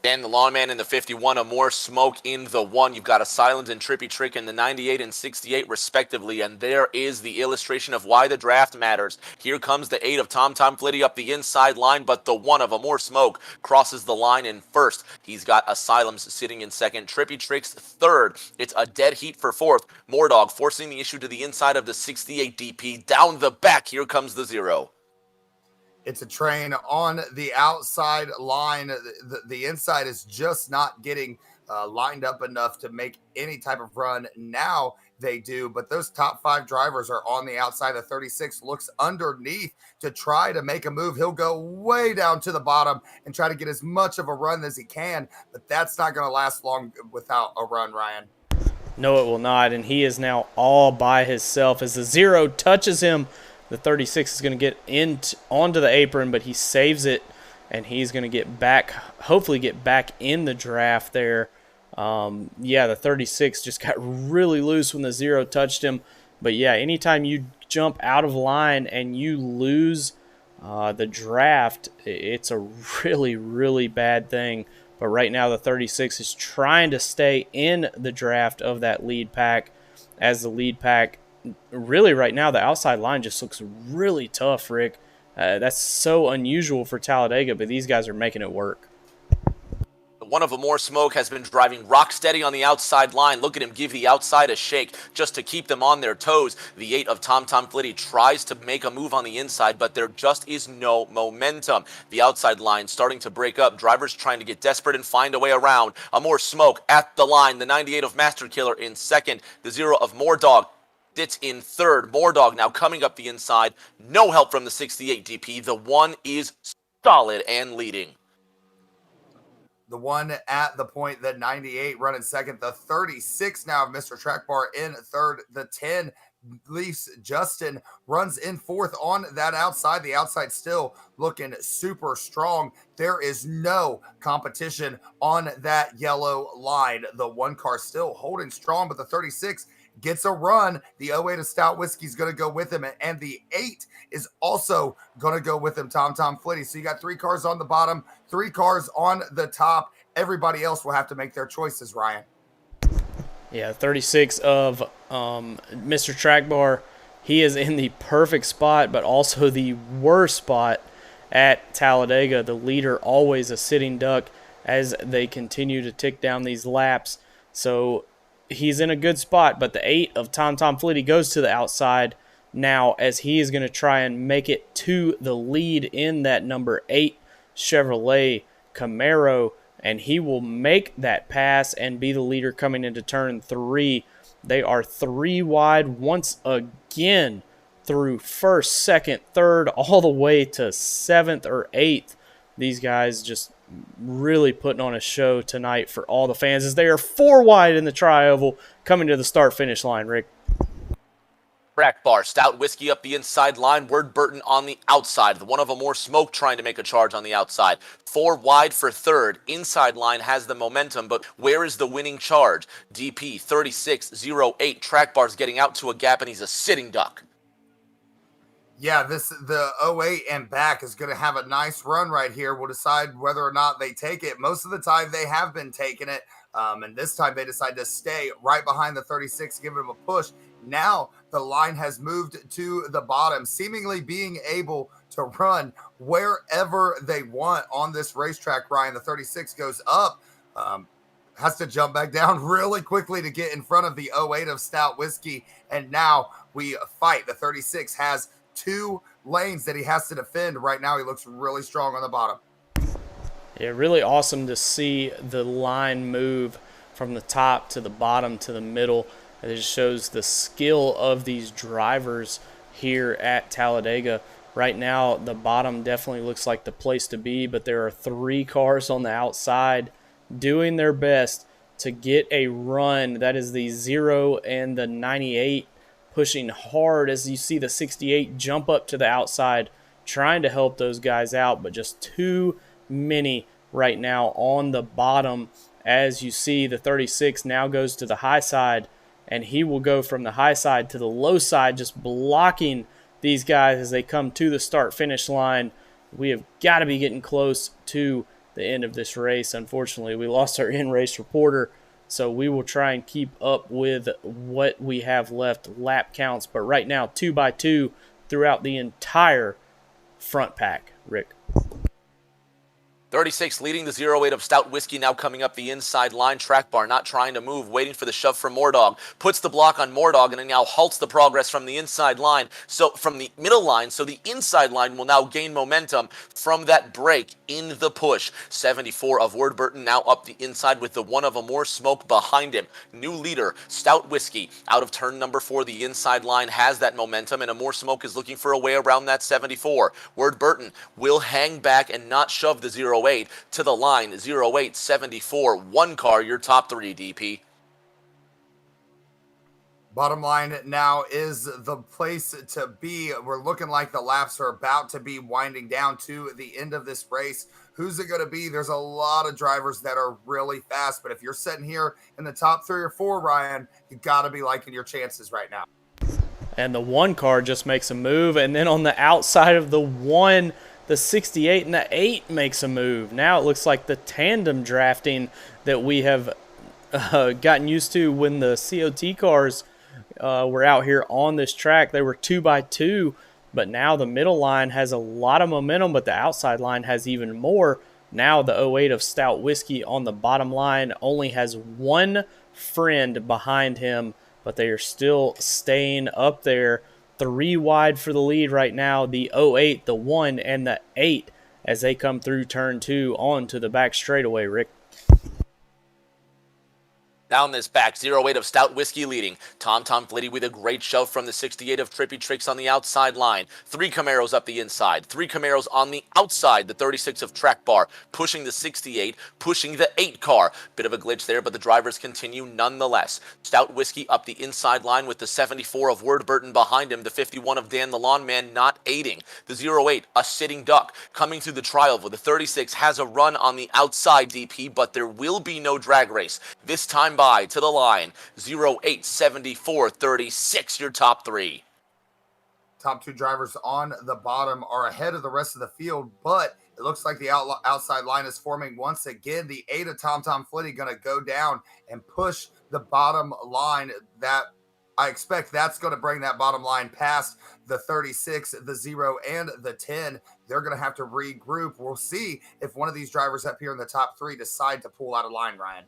Dan the Lawn Man in the 51, a more smoke in the 1. You've got a Silence and Trippy Trick in the 98 and 68 respectively, and there is the illustration of why the draft matters. Here comes the 8 of Tom Flitty up the inside line, but the 1 of a more smoke crosses the line in first. He's got Asylums sitting in second, Trippy Tricks third. It's a dead heat for fourth. Mordog forcing the issue to the inside of the 68 DP. Down the back, here comes the 0. It's a train on the outside line. The inside is just not getting lined up enough to make any type of run. Now they do, but those top 5 drivers are on the outside. The 36 looks underneath to try to make a move. He'll go way down to the bottom and try to get as much of a run as he can, but that's not going to last long without a run, Ryan. No, it will not, and he is now all by himself. As the 0 touches him, the 36 is going to get onto the apron, but he saves it, and he's going to get back, hopefully get back in the draft there. Yeah, the 36 just got really loose when the 0 touched him. But yeah, anytime you jump out of line and you lose the draft, it's a really, really bad thing. But right now the 36 is trying to stay in the draft of that lead pack, as the lead pack really right now, the outside line just looks really tough, Rick. That's so unusual for Talladega, but these guys are making it work. One of a more smoke has been driving rock steady on the outside line. Look at him give the outside a shake just to keep them on their toes. The 8 of Tom Flitty tries to make a move on the inside, but there just is no momentum. The outside line starting to break up. Drivers trying to get desperate and find a way around. A more smoke at the line. The 98 of Master Killer in second. The 0 of Mordog sits in third. Mordog now coming up the inside. No help from the 68 DP. The 1 is solid and leading. The 1 at the point, the 98 running second. The 36 now of Mr. Trackbar in third. The 10 Leafs Justin runs in fourth on that outside. The outside still looking super strong. There is no competition on that yellow line. The 1 car still holding strong, but the 36 gets a run. The 08 of Stout Whiskey is going to go with him, and the 8 is also going to go with him, Tom Flitty. So you got 3 cars on the bottom, 3 cars on the top. Everybody else will have to make their choices, Ryan. Yeah, 36 of Mr. Trackbar. He is in the perfect spot, but also the worst spot at Talladega. The leader always a sitting duck as they continue to tick down these laps. So he's in a good spot, but the 8 of Tom Flitty goes to the outside now, as he is going to try and make it to the lead in that number 8 Chevrolet Camaro, and he will make that pass and be the leader coming into turn 3. They are 3 wide once again through first, second, third, all the way to 7th or 8th. These guys just really putting on a show tonight for all the fans, as they are 4 wide in the tri-oval coming to the start-finish line, Rick. Crack bar, Stout Whiskey up the inside line, Word Burton on the outside. The 1 of a more smoke trying to make a charge on the outside. 4 wide for third. Inside line has the momentum, but where is the winning charge? DP 3608. Track bar's getting out to a gap, and he's a sitting duck. Yeah, the 08 and back is going to have a nice run right here. We'll decide whether or not they take it. Most of the time they have been taking it, and this time they decide to stay right behind the 36, giving them a push. Now the line has moved to the bottom, seemingly being able to run wherever they want on this racetrack, Ryan. The 36 goes up, has to jump back down really quickly to get in front of the 08 of Stout Whiskey, and now we fight. The 36 has 2 lanes that he has to defend. Right now he looks really strong on the bottom. Yeah, really awesome to see the line move from the top to the bottom to the middle. It just shows the skill of these drivers here at Talladega. Right now, the bottom definitely looks like the place to be, but there are 3 cars on the outside doing their best to get a run. That is the 0 and the 98 pushing hard as you see the 68 jump up to the outside, trying to help those guys out, but just too many right now on the bottom. As you see, the 36 now goes to the high side, and he will go from the high side to the low side, just blocking these guys as they come to the start-finish line. We have got to be getting close to the end of this race. Unfortunately, we lost our in-race reporter, so we will try and keep up with what we have left lap counts. But right now, 2x2 throughout the entire front pack, Rick. 36 leading the 08 of Stout Whiskey, now coming up the inside line. Track bar not trying to move, waiting for the shove from Mordog. Puts the block on Mordog and then now halts the progress from the inside line. So from the middle line, so the inside line will now gain momentum from that break in the push. 74 of Ward Burton now up the inside with the one of a more smoke behind him. New leader, Stout Whiskey, out of turn number 4. The inside line has that momentum, and a more smoke is looking for a way around that 74. Ward Burton will hang back and not shove the 08 to the line. 08, 74, 1 car, your top 3, DP. Bottom line now is the place to be. We're looking like the laps are about to be winding down to the end of this race. Who's it going to be? There's a lot of drivers that are really fast, but if you're sitting here in the top 3 or 4, Ryan, you got to be liking your chances right now. And the 1 car just makes a move, and then on the outside of the 1, the 68 and the 8 makes a move. Now it looks like the tandem drafting that we have gotten used to when the COT cars were out here on this track. They were 2x2, but now the middle line has a lot of momentum, but the outside line has even more. Now the 08 of Stout Whiskey on the bottom line only has 1 friend behind him, but they are still staying up there. 3 wide for the lead right now, the 08, the 1, and the 8 as they come through turn 2 onto the back straightaway, Rick. Down this back, 08 of Stout Whiskey leading. Tom Flitty with a great shove from the 68 of Trippy Tricks on the outside line. 3 Camaros up the inside. 3 Camaros on the outside. The 36 of Track Bar pushing the 68, pushing the 8 car. Bit of a glitch there, but the drivers continue nonetheless. Stout Whiskey up the inside line with the 74 of Ward Burton behind him. The 51 of Dan the Lawn Man not aiding. The 08, a sitting duck, coming through the tri-oval. The 36 has a run on the outside, DP, but there will be no drag race. This time by to the line. 08, 74, 36, your top 3. Top 2 drivers on the bottom are ahead of the rest of the field, but it looks like the outside line is forming once again. The 8 of Tom Flitty going to go down and push the bottom line. That I expect that's going to bring that bottom line past the 36, the 0, and the 10. They're going to have to regroup. We'll see if one of these drivers up here in the top 3 decide to pull out of line, Ryan.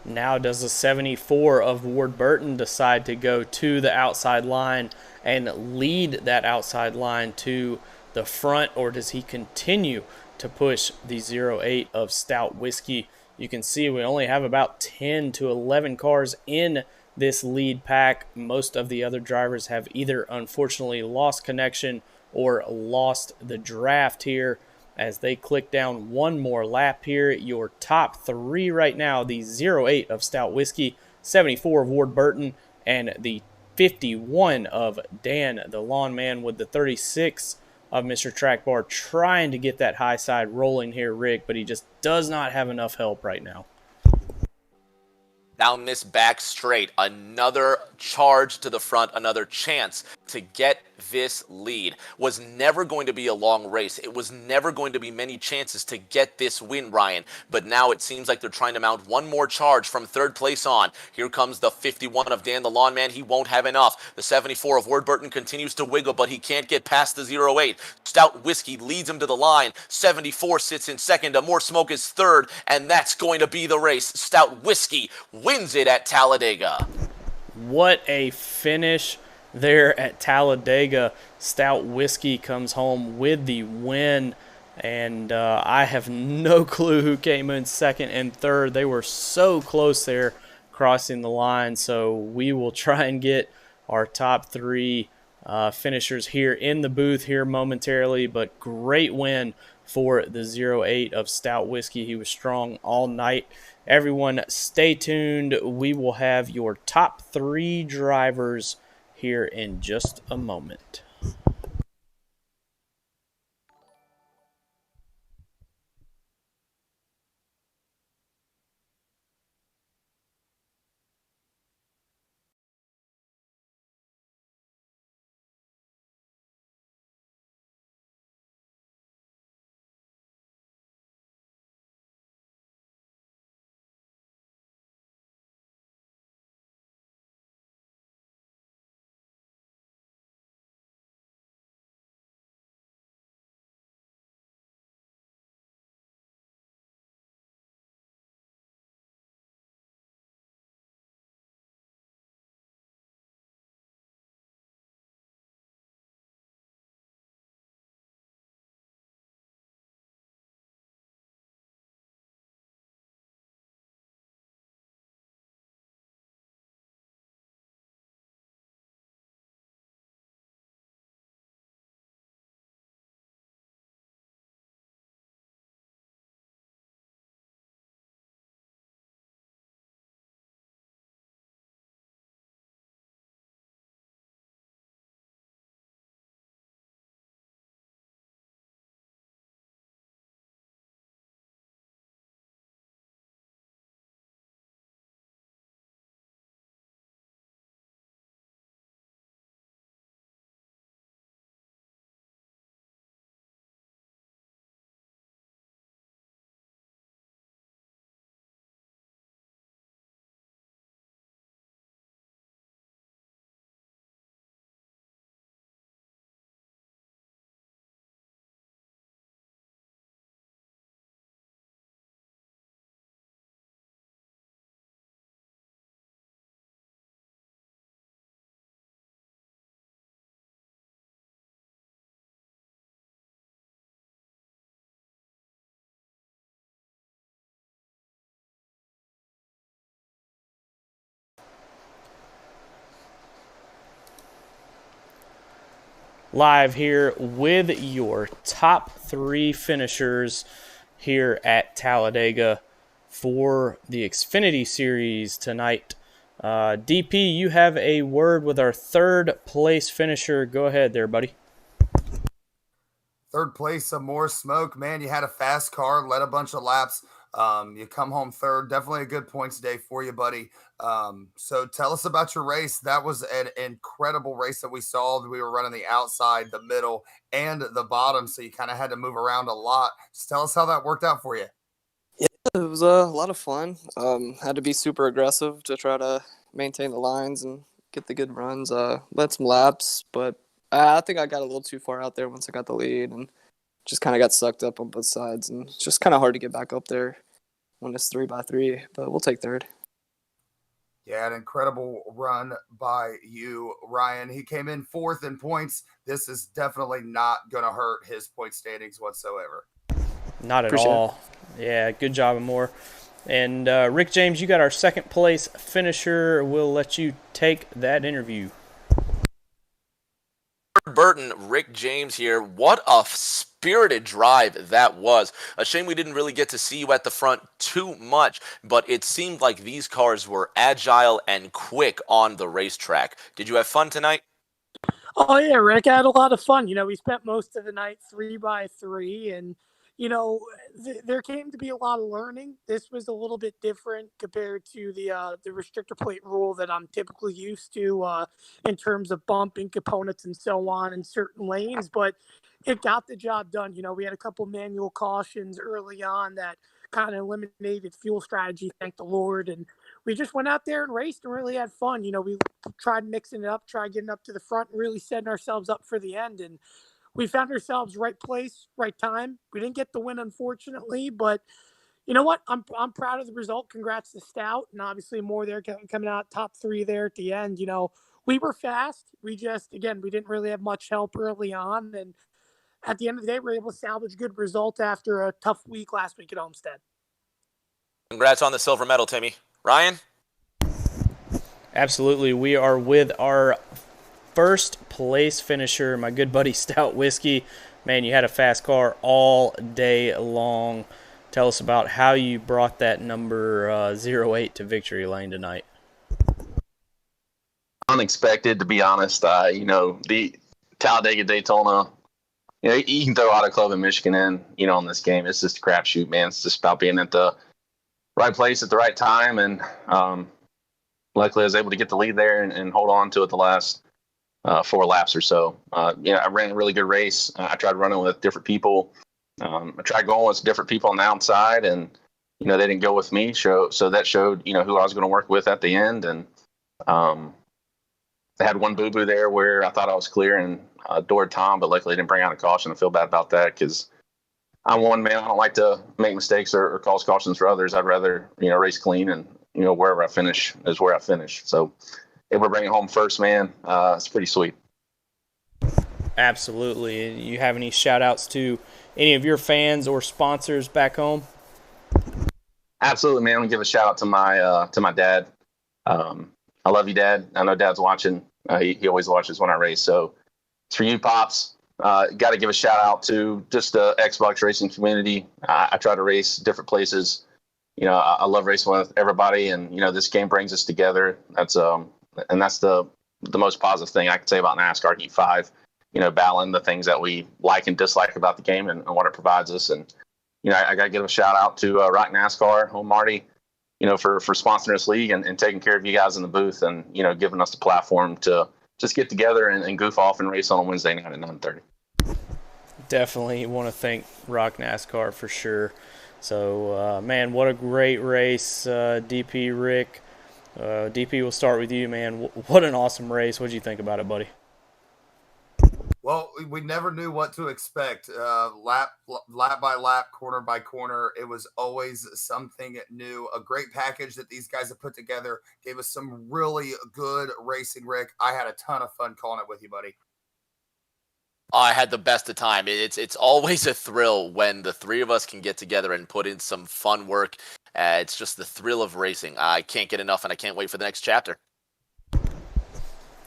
Now does the 74 of Ward Burton decide to go to the outside line and lead that outside line to the front, or does he continue to push the 08 of Stout Whiskey? You can see we only have about 10 to 11 cars in this lead pack. Most of the other drivers have either unfortunately lost connection or lost the draft here. As they click down one more lap here, your top 3 right now, the 08 of Stout Whiskey, 74 of Ward Burton, and the 51 of Dan the Lawn Man, with the 36 of Mr. Track Bar trying to get that high side rolling here, Rick, but he just does not have enough help right now. Down this back straight, another charge to the front, another chance to get this lead. Was never going to be a long race. It was never going to be many chances to get this win, Ryan. But now it seems like they're trying to mount one more charge from 3rd place on. Here comes the 51 of Dan the Lawn Man. He won't have enough. The 74 of Ward Burton continues to wiggle, but he can't get past the 08. Stout Whiskey leads him to the line. 74 sits in 2nd. A More Smoke is 3rd, and that's going to be the race. Stout Whiskey wins it at Talladega. What a finish there at Talladega. Stout Whiskey comes home with the win, and I have no clue who came in 2nd and 3rd. They were so close there crossing the line, so we will try and get our top 3 finishers here in the booth here momentarily, but great win for the 08 of Stout Whiskey. He was strong all night. Everyone, stay tuned. We will have your top 3 drivers here in just a moment. Live here with your top 3 finishers here at Talladega for the Xfinity Series tonight. DP, you have a word with our 3rd place finisher. Go ahead there, buddy. 3rd place, some more smoke, man. You had a fast car, led a bunch of laps. You come home 3rd. Definitely a good points day for you, buddy. So tell us about your race. That was an incredible race that we saw. We were running the outside, the middle, and the bottom, so you kind of had to move around a lot. Just tell us how that worked out for you. Yeah, it was a lot of fun. Had to be super aggressive to try to maintain the lines and get the good runs. Led some laps, but I think I got a little too far out there once I got the lead and just kind of got sucked up on both sides. And it's just kind of hard to get back up there when it's 3x3, but we'll take 3rd. Yeah, an incredible run by you, Ryan. He came in 4th in points. This is definitely not going to hurt his point standings whatsoever. Not at all. Yeah, good job, Amore. And Rick James, you got our 2nd place finisher. We'll let you take that interview. Burton, Rick James here. What a spirited drive that was. A shame we didn't really get to see you at the front too much, but it seemed like these cars were agile and quick on the racetrack. Did you have fun tonight? Oh yeah, Rick, I had a lot of fun. We spent most of the night 3x3, and there came to be a lot of learning. This was a little bit different compared to the restrictor plate rule that I'm typically used to in terms of bumping components and so on in certain lanes, but it got the job done. We had a couple manual cautions early on that kind of eliminated fuel strategy, thank the Lord, and we just went out there and raced and really had fun. We tried mixing it up, tried getting up to the front, really setting ourselves up for the end. And we found ourselves right place, right time. We didn't get the win, unfortunately, but you know what? I'm proud of the result. Congrats to Stout, and obviously more there coming out top 3 there at the end. We were fast. We just, again, we didn't really have much help early on. And at the end of the day, we were able to salvage good result after a tough week last week at Homestead. Congrats on the silver medal, Timmy. Ryan? Absolutely. We are with our first place finisher, my good buddy Stout Whiskey. Man, you had a fast car all day long. Tell us about how you brought that number 08 to victory lane tonight. Unexpected, to be honest. The Talladega Daytona, you can throw Auto Club in Michigan in this game. It's just a crapshoot, man. It's just about being at the right place at the right time. And luckily I was able to get the lead there and hold on to it the last 4 laps or so. I ran a really good race. I tried running with different people. I tried going with different people on the outside, and they didn't go with me. So that showed who I was going to work with at the end. And I had one boo-boo there where I thought I was clear and doored Tom, but luckily didn't bring out a caution. I feel bad about that because I'm one man. I don't like to make mistakes or cause cautions for others. I'd rather race clean, and wherever I finish is where I finish. So if we're bringing home first, man, it's pretty sweet. Absolutely. You have any shout-outs to any of your fans or sponsors back home? Absolutely, man. I'm gonna give a shout out to my dad. I love you, Dad. I know Dad's watching. He always watches when I race. So it's for you, Pops. Got to give a shout out to just the Xbox racing community. I try to race different places. I love racing with everybody, and this game brings us together. That's the most positive thing I can say about NASCAR Heat 5. Battling the things that we like and dislike about the game and what it provides us. And I got to give a shout out to Rock NASCAR, home Marty, for sponsoring this league and taking care of you guys in the booth and, giving us the platform to just get together and goof off and race on a Wednesday night at 9:30. Definitely want to thank Rock NASCAR for sure. So, man, what a great race, DP Rick. DP, we'll start with you, man. What an awesome race. What did you think about it, buddy? Well, we never knew what to expect. Lap by lap, corner by corner. It was always something new. A great package that these guys have put together. Gave us some really good racing, Rick. I had a ton of fun calling it with you, buddy. I had the best of time. It's always a thrill when the three of us can get together and put in some fun work. It's just the thrill of racing. I can't get enough, and I can't wait for the next chapter.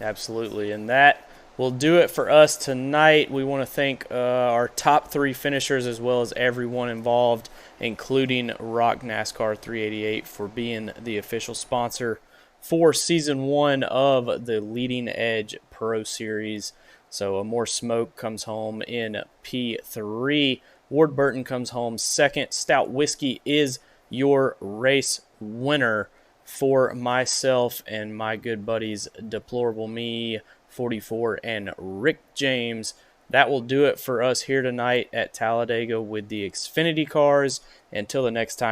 Absolutely, and that will do it for us tonight. We want to thank our top 3 finishers as well as everyone involved, including Rock NASCAR 388 for being the official sponsor for Season 1 of the Leading Edge Pro Series. So More Smoke comes home in P3. Ward Burton comes home second. Stout Whiskey is your race winner. For myself and my good buddies Deplorable Me 44 and Rick James, that will do it for us here tonight at Talladega with the Xfinity cars. Until the next time.